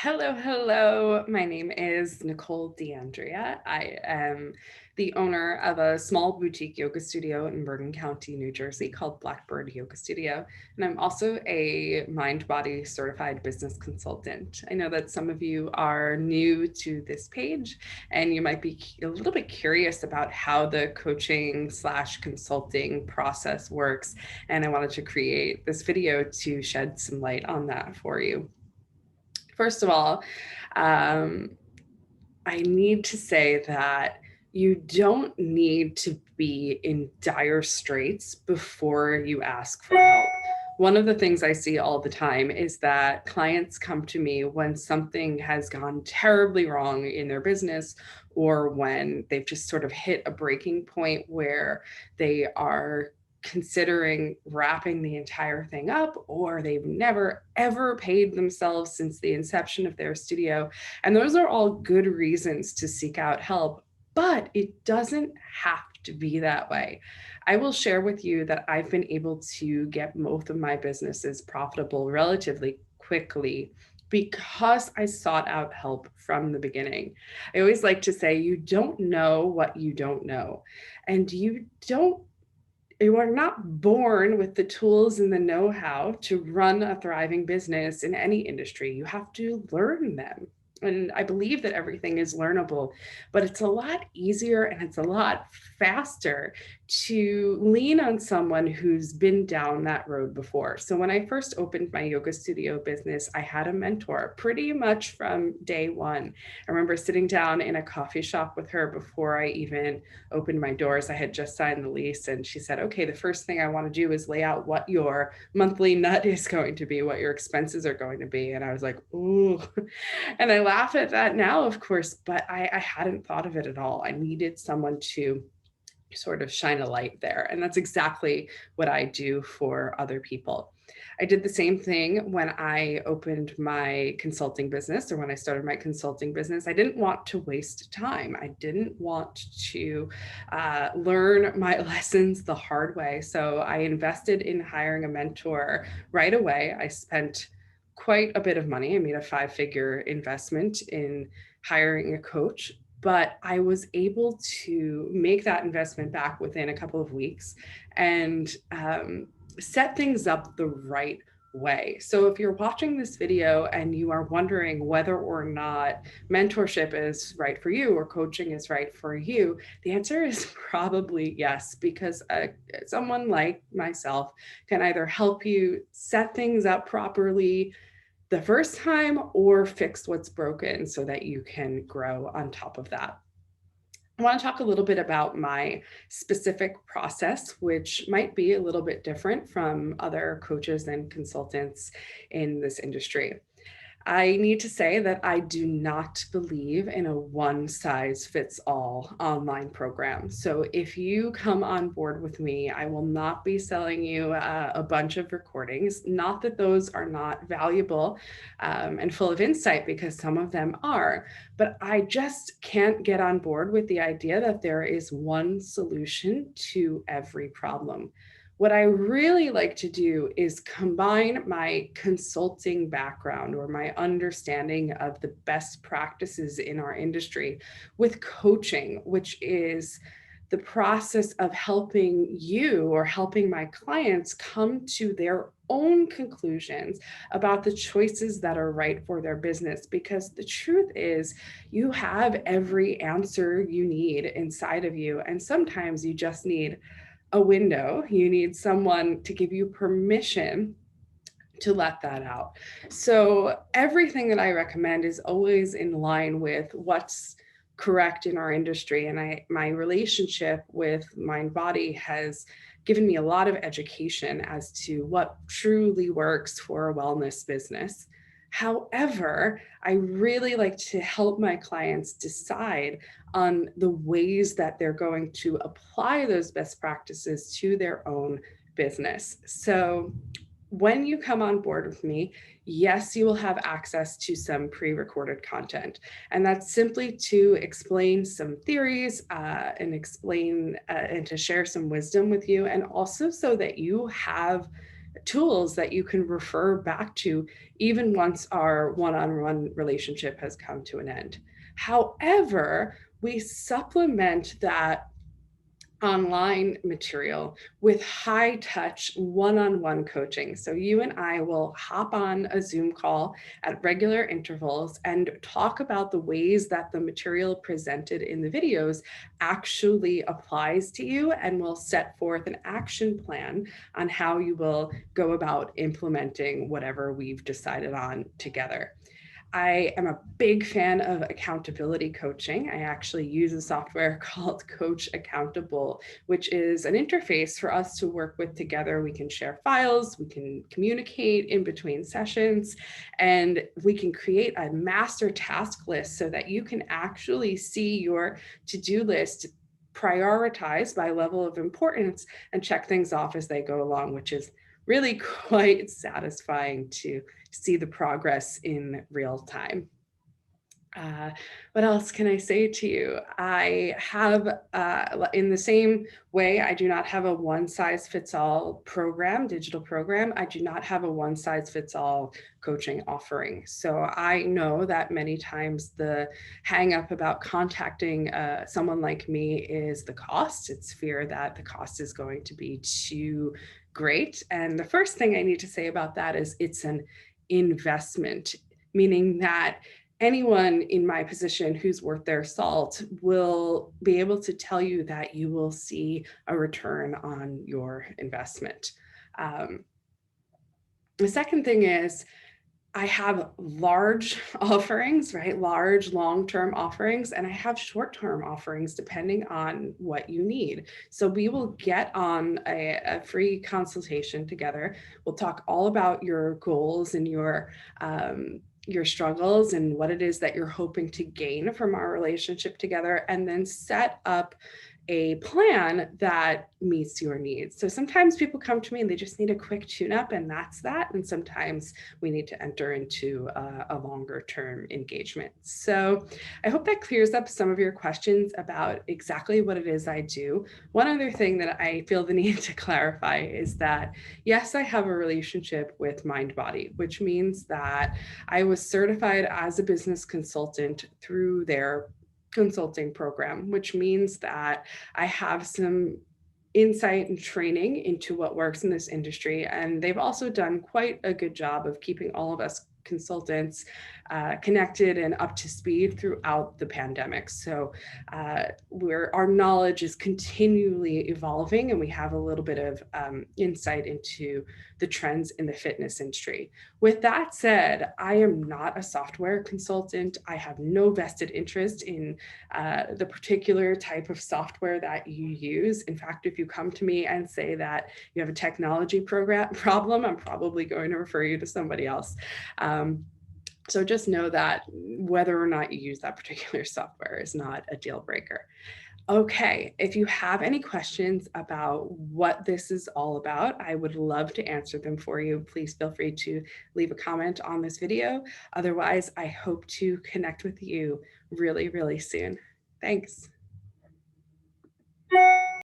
Hello, hello. My name is Nicole DeAndrea. I am the owner of a small boutique yoga studio in Bergen County, New Jersey called Blackbird Yoga Studio. And I'm also a mind body certified business consultant. I know that some of you are new to this page and you might be a little bit curious about how the coaching slash consulting process works. And I wanted to create this video to shed some light on that for you. First of all, um, I need to say that you don't need to be in dire straits before you ask for help. One of the things I see all the time is that clients come to me when something has gone terribly wrong in their business or when they've just sort of hit a breaking point where they are considering wrapping the entire thing up, or they've never ever paid themselves since the inception of their studio. And those are all good reasons to seek out help, but it doesn't have to be that way. I will share with you that I've been able to get both of my businesses profitable relatively quickly because I sought out help from the beginning. I always like to say, you don't know what you don't know. And you are not born with the tools and the know-how to run a thriving business in any industry. You have to learn them. And I believe that everything is learnable, but it's a lot easier and it's a lot faster to lean on someone who's been down that road before. So when I first opened my yoga studio business, I had a mentor pretty much from day one. I remember sitting down in a coffee shop with her before I even opened my doors. I had just signed the lease, and she said, okay, the first thing I want to do is lay out what your monthly nut is going to be, what your expenses are going to be. And I was like, ooh. And I laugh at that now, of course, but I hadn't thought of it at all. I needed someone to sort of shine a light there. And that's exactly what I do for other people. I did the same thing when I opened my consulting business or when I started my consulting business. I didn't want to waste time. I didn't want to learn my lessons the hard way. So I invested in hiring a mentor right away. I spent quite a bit of money. I made a 5-figure investment in hiring a coach, but I was able to make that investment back within a couple of weeks and set things up the right way. So if you're watching this video and you are wondering whether or not mentorship is right for you or coaching is right for you, the answer is probably yes, because someone like myself can either help you set things up properly the first time or fix what's broken so that you can grow on top of that. I want to talk a little bit about my specific process, which might be a little bit different from other coaches and consultants in this industry. I need to say that I do not believe in a one size fits all online program. So if you come on board with me, I will not be selling you a bunch of recordings. Not that those are not valuable and full of insight, because some of them are, but I just can't get on board with the idea that there is one solution to every problem. What I really like to do is combine my consulting background or my understanding of the best practices in our industry with coaching, which is the process of helping you or helping my clients come to their own conclusions about the choices that are right for their business. Because the truth is, you have every answer you need inside of you. And sometimes you just need a window. You need someone to give you permission to let that out. So everything that I recommend is always in line with what's correct in our industry. And my relationship with Mind Body has given me a lot of education as to what truly works for a wellness business. However, I really like to help my clients decide on the ways that they're going to apply those best practices to their own business. So when you come on board with me, yes, you will have access to some pre-recorded content. And that's simply to explain some theories and explain and to share some wisdom with you. And also so that you have tools that you can refer back to even once our one-on-one relationship has come to an end. However, we supplement that online material with high touch one-on-one coaching. So you and I will hop on a Zoom call at regular intervals and talk about the ways that the material presented in the videos actually applies to you, and we'll set forth an action plan on how you will go about implementing whatever we've decided on together. I am a big fan of accountability coaching. I actually use a software called Coach Accountable, which is an interface for us to work with together. We can share files, we can communicate in between sessions, and we can create a master task list so that you can actually see your to-do list prioritized by level of importance and check things off as they go along, which is really quite satisfying to see the progress in real time. What else can I say to you? I have, in the same way, I do not have a one size fits all program, digital program. I do not have a one size fits all coaching offering. So I know that many times the hang up about contacting someone like me is the cost. It's fear that the cost is going to be too great. And the first thing I need to say about that is it's an investment, meaning that anyone in my position who's worth their salt will be able to tell you that you will see a return on your investment. The second thing is I have large offerings, right? Large long-term offerings, and I have short-term offerings depending on what you need. So we will get on a free consultation together. We'll talk all about your goals and your struggles and what it is that you're hoping to gain from our relationship together, and then set up a plan that meets your needs. So sometimes people come to me and they just need a quick tune-up, and that's that. And sometimes we need to enter into a longer term engagement. So I hope that clears up some of your questions about exactly what it is I do. One other thing that I feel the need to clarify is that, yes, I have a relationship with MindBody, which means that I was certified as a business consultant through their consulting program, which means that I have some insight and training into what works in this industry. And they've also done quite a good job of keeping all of us consultants connected and up to speed throughout the pandemic. So our knowledge is continually evolving, and we have a little bit of insight into the trends in the fitness industry. With that said, I am not a software consultant. I have no vested interest in the particular type of software that you use. In fact, if you come to me and say that you have a technology problem, I'm probably going to refer you to somebody else. So just know that whether or not you use that particular software is not a deal breaker. Okay, if you have any questions about what this is all about, I would love to answer them for you. Please feel free to leave a comment on this video. Otherwise, I hope to connect with you really, really soon. Thanks.